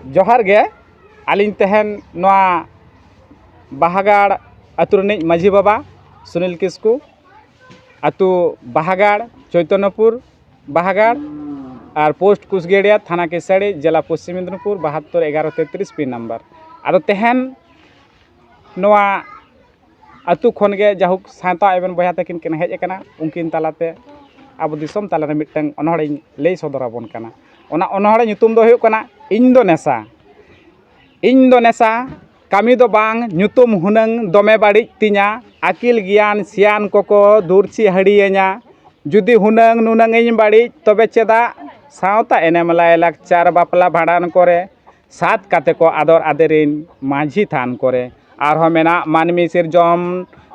जोहार गे आलिन तहन नोआ बाहागाड़ अतु रनिज माझी बाबा सुनील किस्कू अतु बाहागाड़ चैतन्यपुर बाहागाड़ और पोस्ट कुसगेड़िया थाना केसाड़ी जिला पश्चिम मेदिनीपुर 721133 पिन नंबर आदो तहन नोआ अतु खनगे जाहुक साता एवं बया तकिन किन हेज अकना उनकिन तालाते अब दिसम तालारे मिटंग अनहड़े लई सदराबन कना ओना अनहड़े nyutum दो हुयुक कना ᱤᱧ ᱫᱚ ᱱᱮᱥᱟ ᱠᱟᱹᱢᱤ ᱫᱚ ᱵᱟᱝ ᱧᱩᱛᱩᱢ ᱦᱩᱱᱟᱹᱝ ᱫᱚᱢᱮ ᱵᱟᱹᱲᱤᱡ ᱛᱤᱧᱟ ᱟᱹᱠᱤᱞ ᱜᱮᱭᱟᱱ ᱥᱤᱭᱟᱱ ᱠᱚᱠᱚ ᱫᱩᱨᱪᱤ ᱦᱟᱹᱲᱤᱭᱟᱹᱧᱟ ᱡᱩᱫᱤ ᱦᱩᱱᱟᱹᱝ ᱱᱩᱱᱟᱹᱝ ᱤᱧ ᱵᱟᱹᱲᱤᱡ ᱛᱚᱵᱮ ᱪᱮᱫᱟᱜ ᱥᱟᱶᱛᱟ ᱮᱱᱮᱢ ᱞᱟᱭᱼᱞᱟᱠᱪᱟᱨ ᱵᱟᱯᱞᱟ ᱵᱷᱟᱸᱰᱟᱱ ᱠᱚᱨᱮ ᱥᱟᱛ ᱠᱟᱛᱮ ᱠᱚ ᱟᱫᱚᱨ ᱟᱫᱮᱨᱤᱧ ᱢᱟᱹᱡᱷᱤ ᱛᱷᱟᱱ ᱠᱚᱨᱮ ᱟᱨᱦᱚᱸ ᱢᱮᱱᱟᱜ ᱢᱟᱹᱱᱢᱤ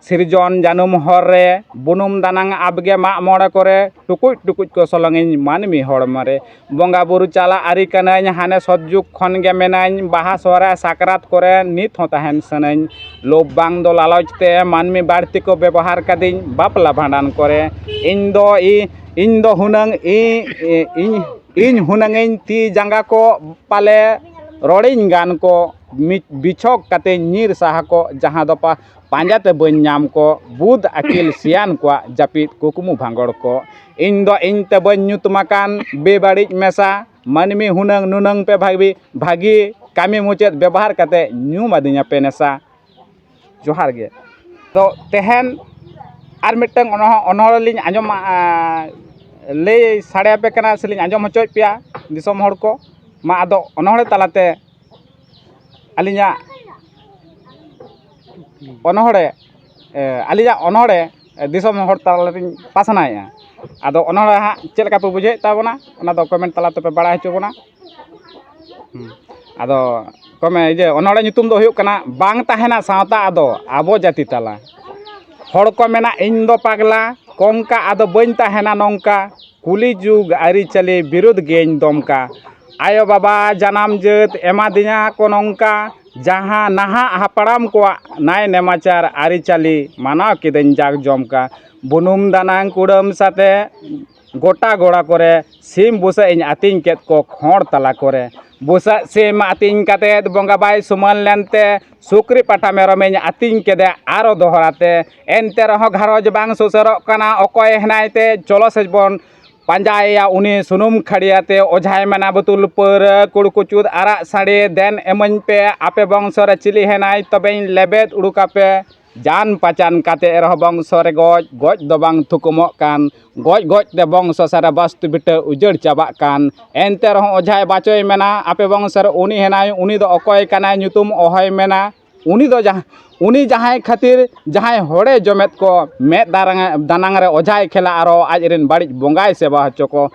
सिरजन जानुम हर रे बुनुम दानांग आबगे मा मोड़े करे टुकुज टुकुज को सलंगिन मानमी हड़मरे बंगा बुरु चाला आरी कनाइन हाने सज्जुक खनगे मेनाइन बाहा सोहरा साकरात करे नित हों तहन सनाइन लोभ बांग दो लालचते मानमी बाड़ती को व्यवहार कदिन बापला भांडान करे इन दो हुनंग इन हुनंगिन ती जंगा को पाले रोड़िन गान को बिछोक कते नीर साहा को जहाँ दो पांजाते बन नाम को बुद अकिल सियान को जापित कुकुमु भांगड़ को इन ते बन नुतमाकान बेबाड़िज मेसा मानमी हुनंग नुनंग पे भागी कामी मुचेद व्यवहार कते न्यू मदिया पे नेसा जोहार गे तो तेहन आर मिटंग अनहड़लिंग आंजम ले साड़े पे कना सेलिंग आंजम होचोय पिया दिसम हड़ को मा आदो अनहड़े तालाते अलिया अनहड़े अलिया अनहड़े दिसम हड़ तालारिन पासनाया आदो अनहड़े हाँ चेलका पे बुझे ताबोना ओना दो कमेंट तालाते पे बाड़ा हचोबोना आदो कमे जे अनहड़े nyutum दो हुयुक कना बांग ताहेना सावता आदो आबो जाति ताला हड़ को मेना इन दो पागला कोंका आदो बइन ताहेना नोंका कुली जुग आरी चली विरुद्ध गेन दमका आयो बाबा जनाम जत एमा दिया को नोंका जहाँ नहा हापड़ाम को नाय नेमाचार आरी चली माना किदेन जाग जमका बुनुम दानांग कुड़म साथे गोटा गोड़ा करे सीम बुसा इन आतिन केत को खोड़ तला करे बुसा सीम आतिन काते बंगा बाय सुमन लेनते सुक्री पाटा मेरमें आतिन केदे आरो दोहराते एनते रहो घरज बांग सुसरक कना अकय हनायते चलो सेजबन पंजाया उनी सुनुम खड़ियाते ओझाय मना बतुल पर कुड़कुचुद आरा साड़े देन एमन पे आपे बंशरे चिली हेनाय तबेन लेबेद उड़ुका पे जान पचान काते रह बंशरे गज गज दो बांग थुकुमक कान गज गज ते बंश सारा वास्तु बिटे उजड़ चाबाक कान एनते रह ओझाय बाचोय मेना आपे बंशरे उनी हेनाय उनी दो अकय कानाय nyutum ओहय मेना उनी जहाँ खातिर जहाँ हड़े जमेत को मेद दानांग रे ओझाय खेला आरो आज रेन बाड़िज बंगाय सेवा हचो को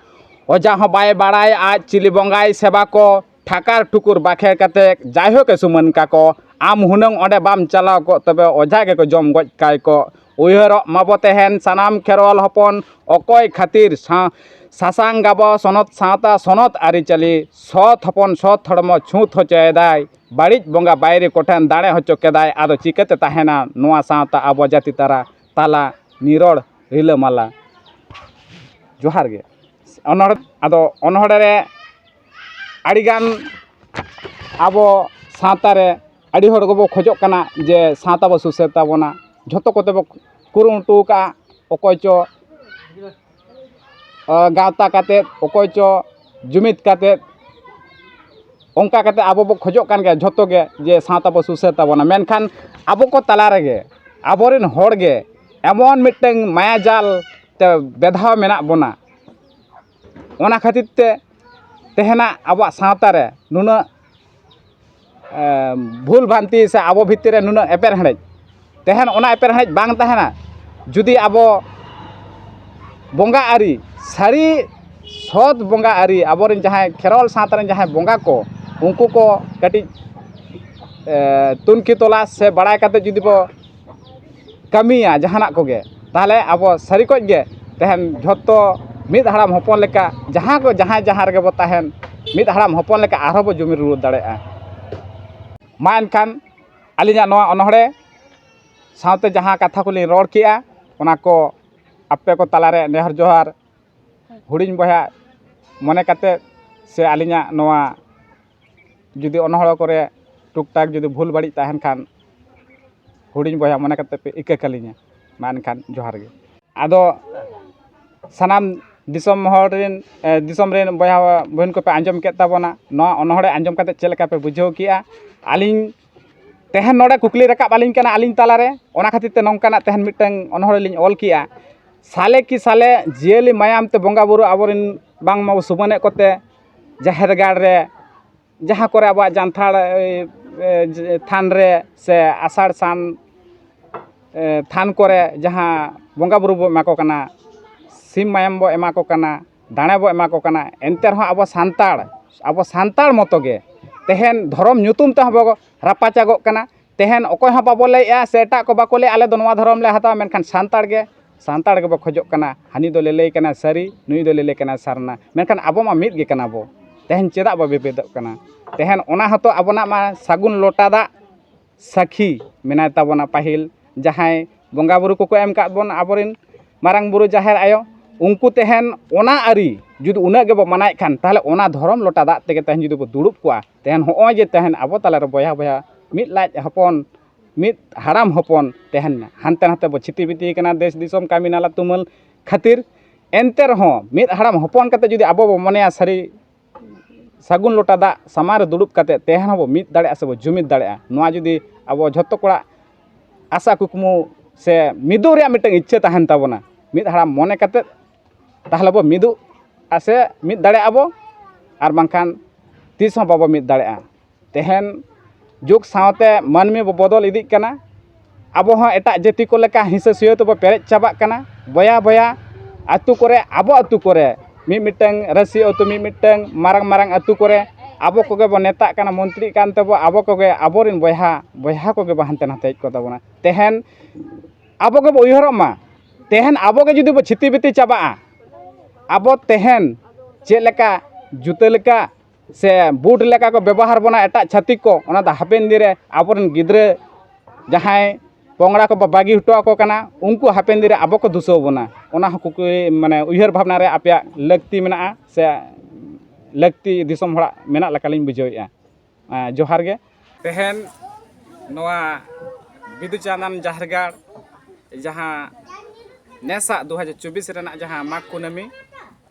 ओझा हो बाय बाड़ाय आज चिली बंगाय सेवा को ठाकार ठुकुर बाखेर कते जायहो के सुमन का को आम हुनंग ओडे बाम चलाव को तबे ओझा के को जम गज काय को उयहर माबते हेन सनाम खेरवाल हपन अकय खातिर सासांग गाबो सनत सावता सनत आरी चली सत हपन सत हड़मो छूत होचोयदाय बाड़िज बंगा बायरे कोठेन दाड़े होचो केदाय आदो चिकाते ताहेना नोआ सावता आबो जाति तारा ताला निरोड़ रिलामाला जोहार गे अनहड़ आदो अनहड़े रे आड़ीगान आबो सावता रे आड़ी हड़ गबो खोजो कना जे सावता बो सुसेर ताबोना झोतो कोते बो कुरुमुटु का अकय चो गावता काते अकय चो जुमित काते ओंका काते आबो बो खोजो कान गे झोतो गे जे सावता बो सुसेर ताबोना मेनखान आबो को ताला रेगे आबोरेन हड़ गे एमन मिटeng माया जाल ते बेधाव मेना बोना ओना खातिर ते तेहना आबो सावता रे नुना भूल भ्रांति से आबो भितर रे नुना एपेर हड़े तेहन ओना एपेर हड़े बांग ताहेना जुदी आबो बंगा आरी सारी सत बंगा आरी आबोरेन जहाँ खेरवाल सावता रेन जहाँ बंगा को उनको को कटी तुनकी तलाश से बड़ा काते जुदी बो कमिया जहानाक को गे ताहले आबो सारी को गे तेहन झोतो मिद हड़ाम हपन लेका जहाँ को जहाँ रे बो ताहेन मिद हड़ाम हपन लेका आरो बो जुमि रुड़ दाड़ेआ मा एनखान अलिया नोआ अनहड़े सावते जहाँ कथा को रोड़ किया ओना को आपे को तालारे नेहर जोहार हुडिंग बया मने काते से अलिया नोआ जुदी अनहड़ करे टुक टाक जुदी भूल बाड़ी तहन खान हुडिंग बया मने कते पे इका कलिnya मा एनखान जोहार गे आदो सानाम दिसम हॉरेन दिसम रेन बया बहन को पे आंजम के ताबोना नवा अनहड़े आंजम कते चेल का पे बुझाव किया आलिन तेहन नोडे कुकली रकाब आलिन कना आलिन तालारे ओना खातिर ते नोंकाना तेहन मिटंग अनहड़ लिन ऑल किया साले की साले जियली मायाम ते बंगा बुरु आबोरिन बांग मा सुमने कोते जाहेर गाड़ रे जहाँ करे अब जानथाड़ थान रे से आषाढ़ सान थान करे जहाँ बंगा बुरु बो एमा को कना सिम मायाम बो एमा को कना दाणे बो एमा को कना एनते रह अब सान्ताड़ मतो गे तेहन धर्म ᱧᱩᱛᱩᱢ ᱛᱮ ᱦᱚᱸ ᱨᱟᱯᱟᱪᱟᱜᱚᱜ ᱠᱟᱱᱟ ᱛᱮᱦᱮᱱ ᱚᱠᱚᱭ ᱦᱚᱸ ᱵᱟᱵᱚ ᱞᱟᱹᱭᱮᱜᱼᱟ ᱥᱮ ᱮᱴᱟᱜ ᱠᱚ ᱵᱟᱠᱚ ᱞᱟᱹᱭᱮᱜᱼᱟ ᱟᱞᱮ ᱫᱚ ᱱᱚᱣᱟ ᱫᱷᱚᱨᱚᱢ ᱞᱮ ᱦᱟᱛᱟᱣᱟ ᱢᱮᱱᱠᱷᱟन ᱥᱟᱱᱛᱟᱲ ᱜᱮᱵᱚ ᱠᱷᱚᱡᱚᱜ ᱠᱟᱱᱟ ᱦᱟᱹᱱᱤ ᱫᱚ ᱞᱟᱹᱭ ᱠᱟᱱᱟ ᱥᱟᱹᱨᱤ ᱱᱩᱭ ᱫᱚ ᱞᱟᱹᱭ ᱠᱟᱱᱟ ᱥᱟᱨᱱᱟ ᱢᱮᱱᱠᱷᱟन ᱟᱵᱚ ᱢᱟ ᱢᱤᱫ ᱜᱮ ᱠᱟᱱᱟ ᱵᱚ ᱛᱮᱦᱮᱧ ᱪᱮᱫᱟᱜ ᱵᱚ ᱵᱤᱵᱮᱫᱚᱜ ᱠᱟᱱᱟ ᱛᱮᱦᱮᱧ ᱚᱱᱟ ᱦᱚᱸᱛᱚ ᱟᱵᱚᱱᱟᱜ ᱢᱟ ᱥᱟᱹᱜᱩᱱ ᱞᱚᱴᱟ ᱫᱟᱜ ᱥᱟᱹᱠᱷᱤ ᱢᱮᱱᱟᱭ ᱛᱟᱵᱚᱱᱟ ᱯᱟᱹᱦᱤᱞ ᱡᱟᱦᱟᱸᱭ ᱵᱚᱸᱜᱟ ᱵᱩᱨᱩ ᱠᱚᱠᱚ ᱮᱢ ᱠᱟᱫ ᱵᱚᱱ ᱟᱵᱚᱨᱮᱱ ᱢᱟᱨᱟᱝ ᱵᱩᱨᱩ ᱡᱟᱦᱮᱨ ᱟᱭᱳ उनको तेहन ओना आरी जुदी उना गेबो मनाय खान ताहले ओना धर्म लोटा दाग तेगे तेहन जुदी बो दुड़ुब कोआ तेहन होय जे तेहन आबो तालारे बया बया मिद लाज हपन मिद हाराम हपन तेहन हानते नाते बो छिति बिति कना देश दिसम कामी नाला तुमल खातिर एनते रहो मिद हाराम हपन कते जुदी आबो बो मनेया सारी सागुन लोटा दाग समारे दुड़ुब कते तेहन बो मिद दाड़े से बो जुमिद दाड़े नोआ जुदी आबो झत्तो कोड़ा आशा कुकमु से मिदु रे मिटंग इच्छा तहन ताबोना मिद हाराम मने कते ताहले बो मिदु आसे मिद दाड़े आबो आर बांखान तीस हों बाबो मिद दाड़े तेहन जुग सावते मानमी बो बदल इदिक कना आबो हों एटा जाति को लेका हिंसा सियत बो पेरेज चाबाक कना बया बया आतु कोरे आबो आतु कोरे मिटंग रसी अतु मिटंग मारंग आतु कोरे आबो कोगे बो नेता कना मंत्री कान तबो आबो कोगे आबोरिन बया कोगे बो हानते नाते को ताबोना तेहन आबो के बो उयहर मा तेहन आबो के जुदी बो छिति बिति चाबा आबो तेहन चेक लेका जुते लेका से बूट लेका को व्यवहार बना एटा छातिक को ओना दा हापेन दिरे आबोरन गिद्रे जहाय पोंगड़ा को बागी हटो को कना उनको हापेन दिरे आबो को दुसो बना ओना को माने उयहर भावना रे आपया लगती मेना से लगती दिसम हड़ा मेना लकालिन बुझावेया जोहार गे तेहन नोआ बिदुचानन जाहरगाड़ जहां नेसा 2024 रेना जहां माघ कुनामी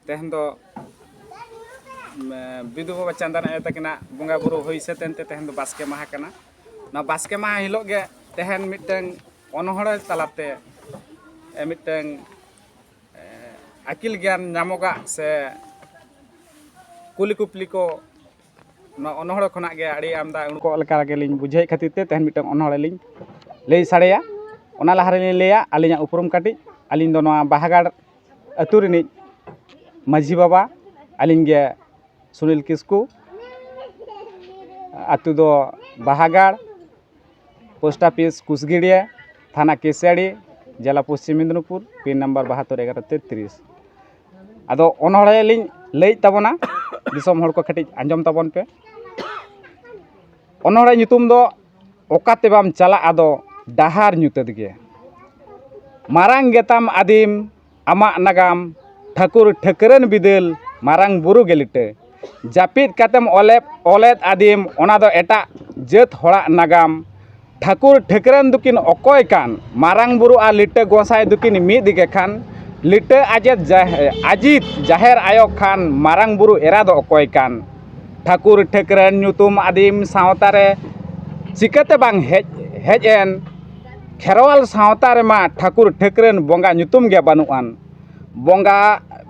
तेहन दो बिदु बाबा चंदन आयो तकिना बंगा बुरु होई से तेनते तेहन दो बास्के माहा कना ना बास्के माहा हिलो गे तेहन मिटंग अनहड़ तलाते मिटंग आकिल ज्ञान नामोगा से कुली कुपली को ना अनहड़ खना गे आड़ी आमदा उनको लका गेलिन बुझाई खातिर ते तेहन मिटंग अनहड़ लिन लई साड़ेया ओना लहारे लिन लेया आलिना उपरम काटी आलिन दो नोआ बाहागाड़ अतु रिनिज माझी बाबा आलिन गे सुनील किस्कू अतु दो बाहागाड़ पोस्ट ऑफिस कुसगिड़िया थाना केसियाड़ी जिला पश्चिम मेदिनीपुर पिन नंबर 721133 आदो अनहड़े लिन लई ताबोना दिसम हड़ को खटिज आंजम ताबोन पे अनहड़े ᱧᱩᱛᱩᱢ दो ओकाते बाम चला आदो डाहार ᱧᱩᱛᱟᱹᱛ गे मारांग गेताम आदिम आमाग नागाम ठाकुर ठाकरन बिदल मारांग बुरु गेलिटे जापिद कातेम ओलेद आदिम ओना दो एटा जात हड़ा नागाम ठाकुर ठाकरन दुकिन अकय कान मारांग बुरु आ लिटे गोसाई दुकिन मिद गे खान लिटे अजित जाहेर आयो खान मारांग बुरु एरा दो अकय कान ठाकुर ठाकरन ᱧᱩᱛᱩᱢ आदिम सावता रे चिकाते बांग हेज एन खेरवाल सावता रे मा ठाकुर ठाकरन बंगा ᱧᱩᱛᱩᱢ गे बानुआन बंगा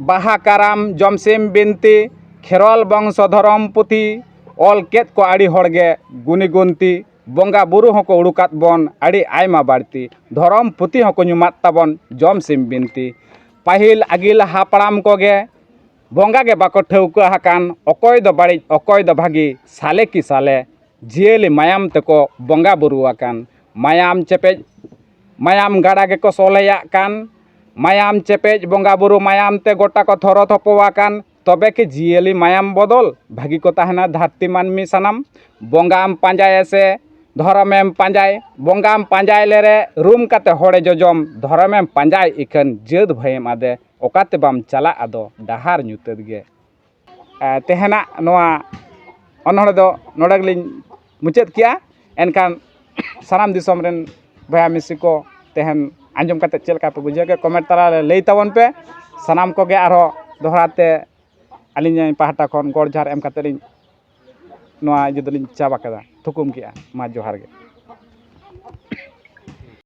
बाहा काराम जमसिम बिनती खेरवाल वंश धरम पुथी ऑल केत को आड़ी हड़गे गुनी गुनती बंगा बुरु होको उड़ुकात बन आड़ी आयमा बाड़ती धरम पुथी होको ᱧᱩᱢᱟᱫ ताबन जमसिम बिनती पाहिल आगिल हापड़ाम कोगे बंगा गे बाको ठौका हाकान अकय दो बाड़ी अकय दो भागी साले की साले जियली मायाम तको बंगा बुरुआकान मायाम चेपेज मायाम गाड़ा के को सोलेया कान मायाम चेपेज बंगा बुरु मायाम ते गोटा को थरो थपोवाकान तबे के जियली मायाम बदल भागी को ताहना धरती मानमी सनम बंगाम पांजाय से धरमेम पांजाय बंगाम पांजाय लेरे रूम काते होड़े जजम धरमेम पांजाय इखन जद भयम आदे ओकाते बाम चला आदो डाहार ᱧᱩᱛᱟᱹᱛ गे तेहना नोआ ᱚᱱᱚᱲᱦᱮ ᱫᱚ ᱱᱚᱰᱮ ᱜᱮᱞᱤᱧ ᱢᱩᱪᱟᱹᱫ ᱠᱮᱜᱼᱟ ᱮᱱᱠᱷᱟन ᱥᱟᱱᱟᱢ ᱫᱤᱥᱚᱢ ᱨᱮᱱ ᱵᱚᱭᱦᱟ ᱢᱤᱥᱤ ko ᱛᱮᱦᱮᱧ ᱟᱸᱡᱚᱢ ᱠᱟᱛᱮ ᱪᱮᱫ ᱞᱮᱠᱟ ᱯᱮ ᱵᱩᱡᱷᱟᱹᱣ ᱠᱮᱜᱼᱟ ᱠᱚᱢᱮᱱᱴ ᱛᱟᱞᱟ ᱨᱮ ᱞᱟᱹᱭ ᱛᱟᱵᱚᱱ ᱯᱮ ᱥᱟᱱᱟम ᱠᱚᱜᱮ ᱟᱨᱦᱚᱸ ᱫᱚᱦᱲᱟ ᱛᱮ ᱟᱹᱞᱤᱧ ᱯᱟᱦᱴᱟ ᱠᱷᱚᱱ ᱜᱚᱰ ᱡᱚᱦᱟᱨ ᱮᱢ ᱠᱟᱛᱮ ᱞᱤᱧ ᱱᱚᱣᱟ ᱤᱭᱟᱹ ᱫᱚᱞᱤᱧ ᱪᱟᱵᱟ ᱠᱮᱫᱟ ᱛᱷᱩᱠᱩᱢ ᱠᱮᱜᱼᱟ ᱢᱟ ᱡᱚᱦᱟᱨ ᱜᱮ